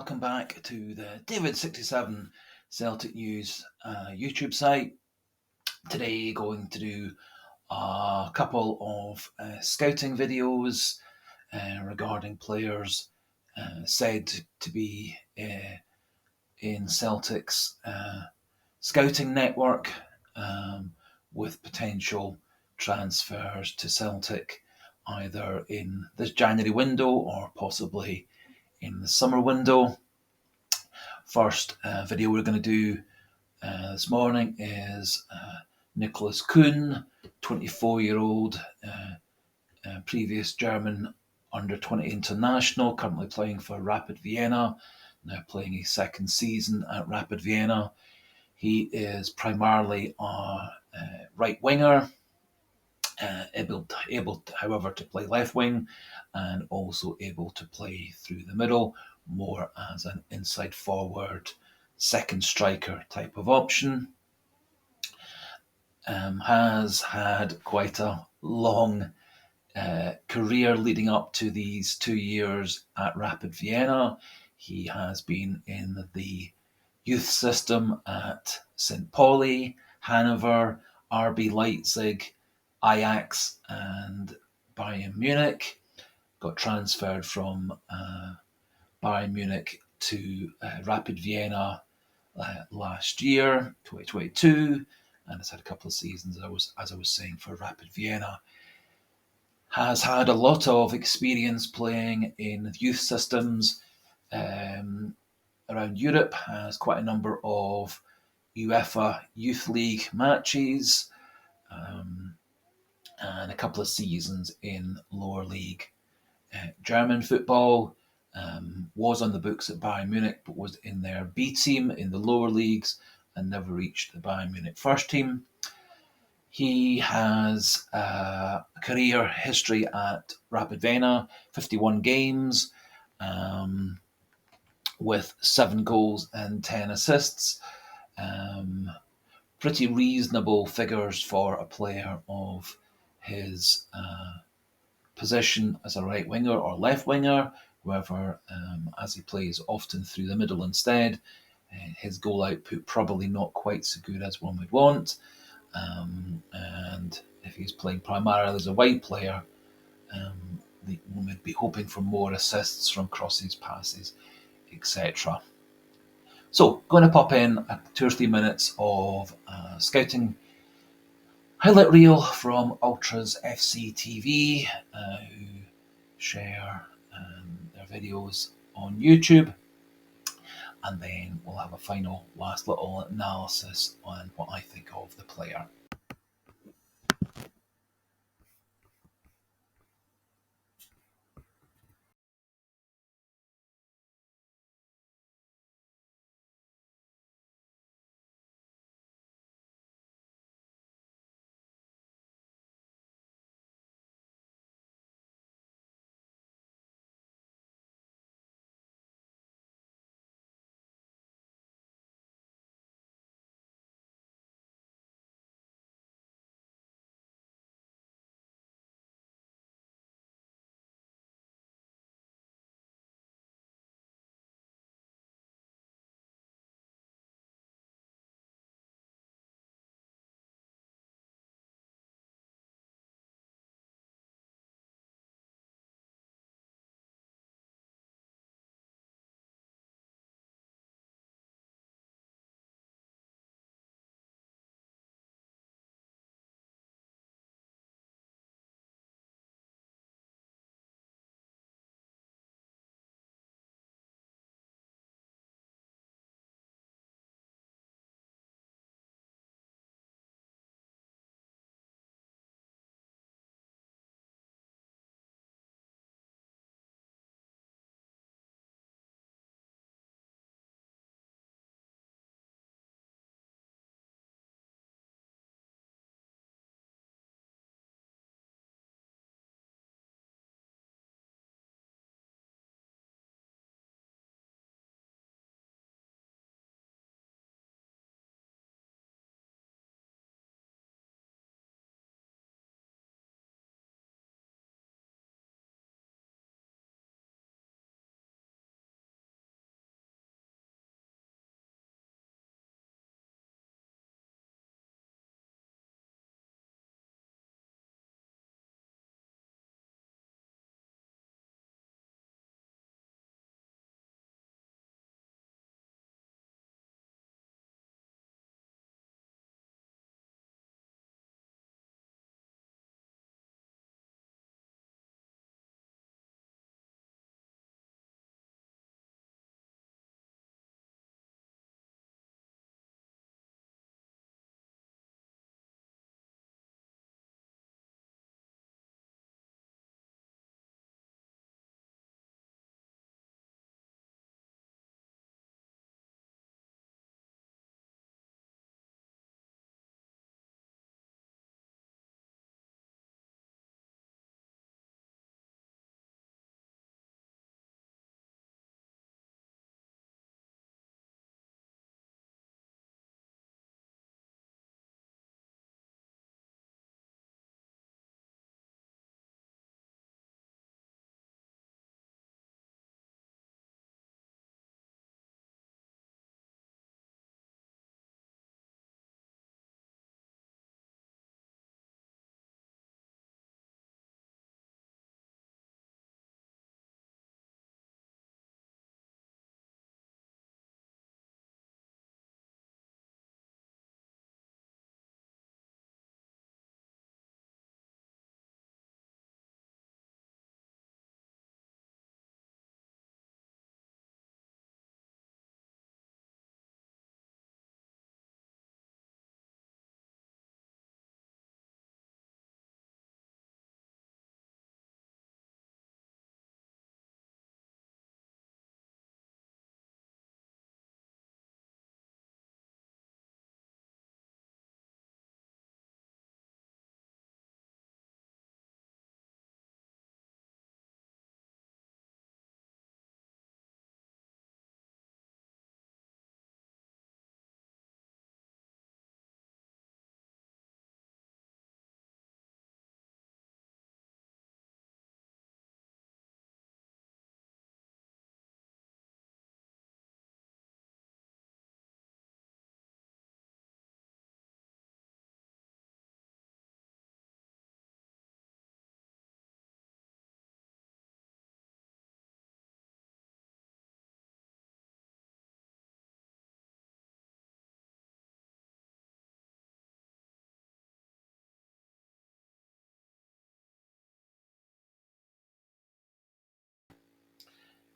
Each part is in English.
welcome back to the David67 Celtic News YouTube site. Today, going to do a couple of scouting videos regarding players said to be in Celtic's scouting network with potential transfers to Celtic either in this January window or possibly in the summer window. First video we're going to do this morning is Nicolas Kuhn, 24-year-old previous German under-20 international, currently playing for Rapid Vienna, now playing a second season at Rapid Vienna. He is primarily a right winger, able, however, to play left wing, and also able to play through the middle, more as an inside forward, second striker type of option. Has had quite a long career leading up to these 2 years at Rapid Vienna. He has been in the youth system at St. Pauli, Hanover, RB Leipzig, Ajax and Bayern Munich. Got transferred from Bayern Munich to Rapid Vienna last year, 2022, and has had a couple of seasons, as I was saying, for Rapid Vienna. Has had a lot of experience playing in youth systems around Europe, has quite a number of UEFA Youth League matches, and a couple of seasons in lower league German football. Was on the books at Bayern Munich, but was in their B team in the lower leagues and never reached the Bayern Munich first team. He has a career history at Rapid Vienna, 51 games, with 7 goals and 10 assists. Pretty reasonable figures for a player of his position as a right winger or left winger. However, as he plays often through the middle instead, his goal output probably not quite so good as one would want. And if he's playing primarily as a wide player, one would be hoping for more assists from crosses, passes, etc. So, going to pop in 2 or 3 minutes of scouting highlight reel from Ultras FC TV, who share their videos on YouTube, and then we'll have a final last little analysis on what I think of the player.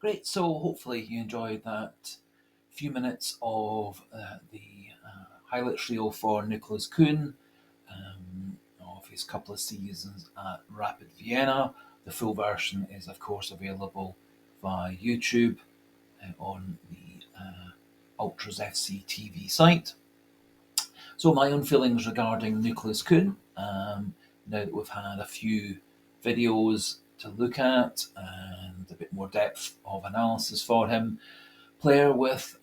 Great, so hopefully you enjoyed that few minutes of the highlights reel for Nicolas Kuhn of his couple of seasons at Rapid Vienna. The full version is, of course, available via YouTube on the Ultras FC TV site. So, my own feelings regarding Nicolas Kuhn, now that we've had a few videos to look at and a bit more depth of analysis for him. Player with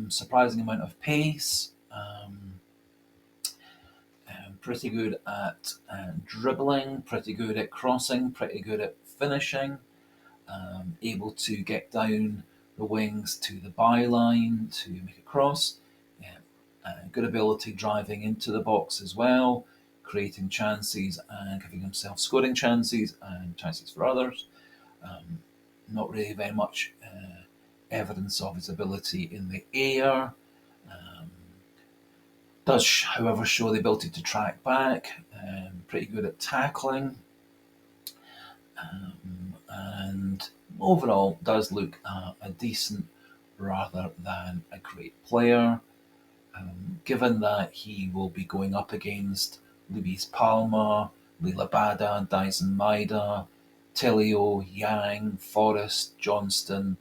surprising amount of pace, pretty good at dribbling, pretty good at crossing, pretty good at finishing, able to get down the wings to the byline to make a cross. Yeah. Good ability driving into the box as well, creating chances and giving himself scoring chances and chances for others. Not really very much evidence of his ability in the air. Does, however, show the ability to track back, pretty good at tackling, and overall does look a decent rather than a great player. Given that he will be going up against Luis Palma, Lila Bada, Dyson Maida, Telio, Yang, Forrest, Johnston,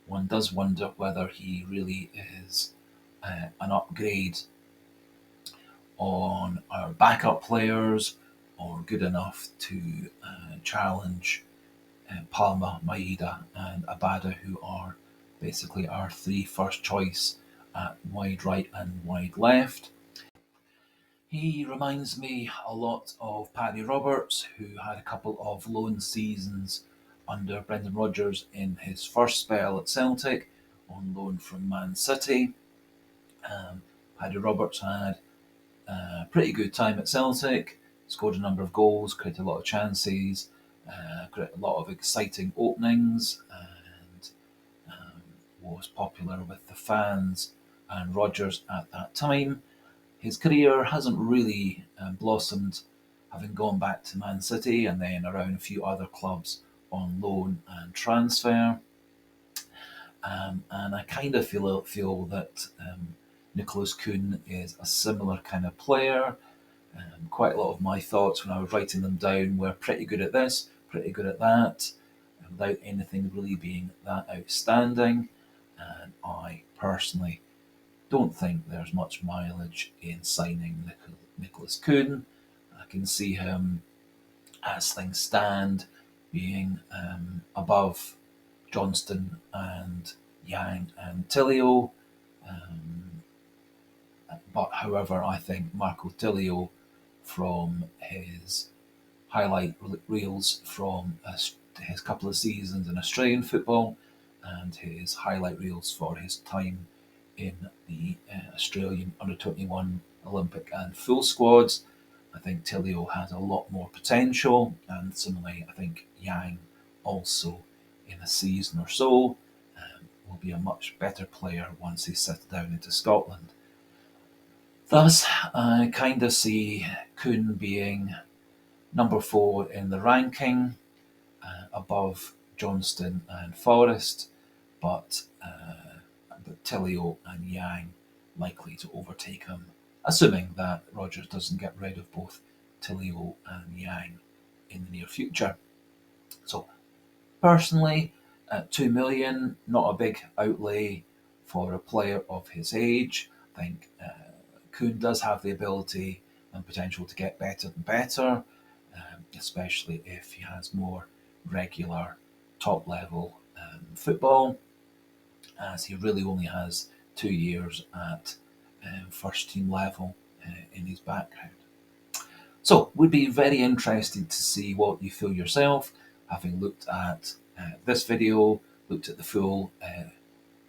one does wonder whether he really is an upgrade on our backup players or good enough to challenge Palma, Maeda, and Abada, who are basically our three first choice at wide right and wide left. He reminds me a lot of Paddy Roberts, who had a couple of loan seasons under Brendan Rodgers in his first spell at Celtic, on loan from Man City. Paddy Roberts had a pretty good time at Celtic, scored a number of goals, created a lot of chances, created a lot of exciting openings, and was popular with the fans and Rodgers at that time. His career hasn't really blossomed, having gone back to Man City and then around a few other clubs on loan and transfer. And I kind of feel that Nicolas Kuhn is a similar kind of player. Quite a lot of my thoughts when I was writing them down were pretty good at this, pretty good at that, without anything really being that outstanding. And I personally don't think there's much mileage in signing Nicolas Kuhn. I can see him, as things stand, being above Johnston and Yang and Tilio. But however, I think Marco Tilio, from his highlight reels from his couple of seasons in Australian football and his highlight reels for his time in the Australian under-21 Olympic and full squads, I think Tilio has a lot more potential, and similarly, I think Yang also, in a season or so, will be a much better player once he's settled down into Scotland. Thus, I kind of see Kuhn being number 4 in the ranking, above Johnston and Forrest, but Tilio and Yang likely to overtake him, assuming that Rodgers doesn't get rid of both Tilio and Yang in the near future. So, personally, at 2 million, not a big outlay for a player of his age. I think Kuhn does have the ability and potential to get better and better, especially if he has more regular top level football, as he really only has 2 years at first team level in his background. So, would be very interested to see what you feel yourself, having looked at this video, looked at the full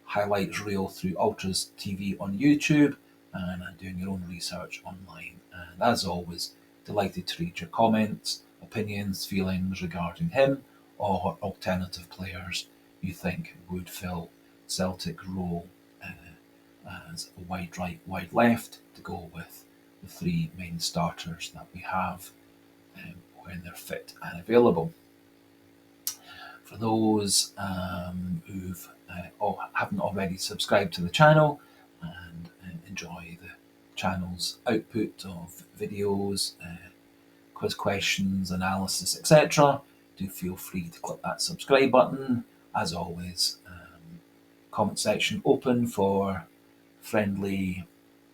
highlights reel through Ultras TV on YouTube, and doing your own research online. And as always, delighted to read your comments, opinions, feelings regarding him or alternative players you think would fill Celtic role as a wide right, wide left, to go with the 3 main starters that we have when they're fit and available. For those who've or haven't already subscribed to the channel and enjoy the channel's output of videos, quiz questions, analysis, etc., do feel free to click that subscribe button. As always, comment section open for friendly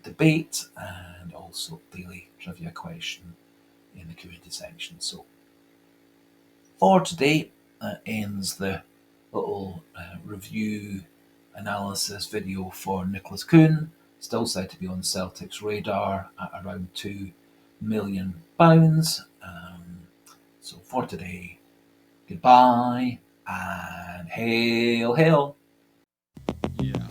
debate and also daily trivia question in the community section. So for today, that ends the little review analysis video for Nicolas Kuhn, still said to be on Celtic's radar at around £2 million. So for today, goodbye and hail, hail. Yeah.